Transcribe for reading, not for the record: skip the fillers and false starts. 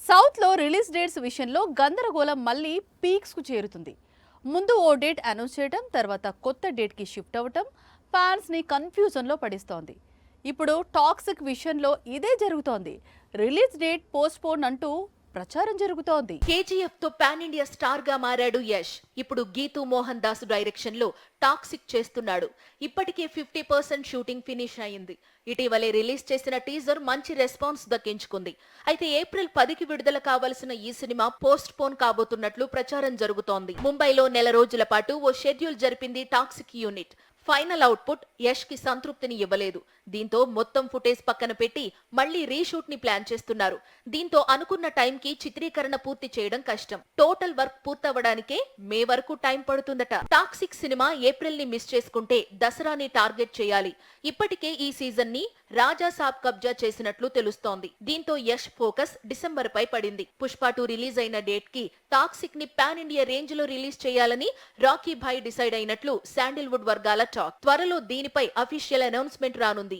South లో release dates విషయంలో గందరగోళం మళ్ళీ పీక్స్ కు చేరుతుంది. ముందు ఓ డేట్ అనౌన్స్ చేయడం, తర్వాత కొత్త డేట్ కి షిఫ్ట్ అవ్వటం ఫ్యాన్స్ ని కన్ఫ్యూజన్ లో పడిస్తోంది. ఇప్పుడు టాక్సిక్ విషయంలో ఇదే జరుగుతోంది. రిలీజ్ డేట్ పోస్ట్ పోన్ అంటూ ప్రచారం జరుగుతోంది. కేజీఎఫ్ తో పాన్ ఇండియా స్టార్ గా మారాడు యష్. ఇప్పుడు గీతూ మోహన్ దాస్ డైరెక్షన్ లో టాక్సిక్ చేస్తున్నాడు. ఇప్పటికే 50% షూటింగ్ ఫినిష్ అయింది. ఇటీవలే రిలీజ్ చేసిన టీజర్ మంచి రెస్పాన్స్ దక్కించుకుంది. అయితే ఏప్రిల్ 10కి విడుదల కావాల్సిన ఈ సినిమా పోస్ట్ పోన్ కాబోతున్నట్లు ప్రచారం జరుగుతోంది. ముంబైలో నెల రోజుల పాటు ఓ షెడ్యూల్ జరిపింది toxic unit. Final output Yash కి సంతృప్తిని ఇవ్వలేదు. దీంతో మొత్తం ఫుటేజ్ పక్కన పెట్టి మళ్లీ రీషూట్ ని ప్లాన్ చేస్తున్నారు. దీంతో అనుకున్న టైంకి చిత్రీకరణ పూర్తి చేయడం కష్టం. టోటల్ వర్క్ పూర్తవడానికే మే వరకు టైం పడుతుందట. టాక్సిక్ సినిమా ఏప్రిల్ ని మిస్ చేసుకుంటే దసరాని టార్గెట్ చేయాలి. ఇప్పటికే ఈ సీజన్ ని రాజా సాబ్ కబ్జా చేసినట్లు తెలుస్తోంది. దీంతో యష్ ఫోకస్ డిసెంబర్ పై పడింది. పుష్ప 2 రిలీజ్ అయిన డేట్ కి టాక్సిక్ ని పాన్ ఇండియా రేంజ్ లో రిలీజ్ చేయాలని రాకీ భాయ్ డిసైడ్ అయినట్లు శాండిల్వుడ్ వర్గాల టాక్. త్వరలో దీనిపై అఫీషియల్ అనౌన్స్మెంట్ రానుంది.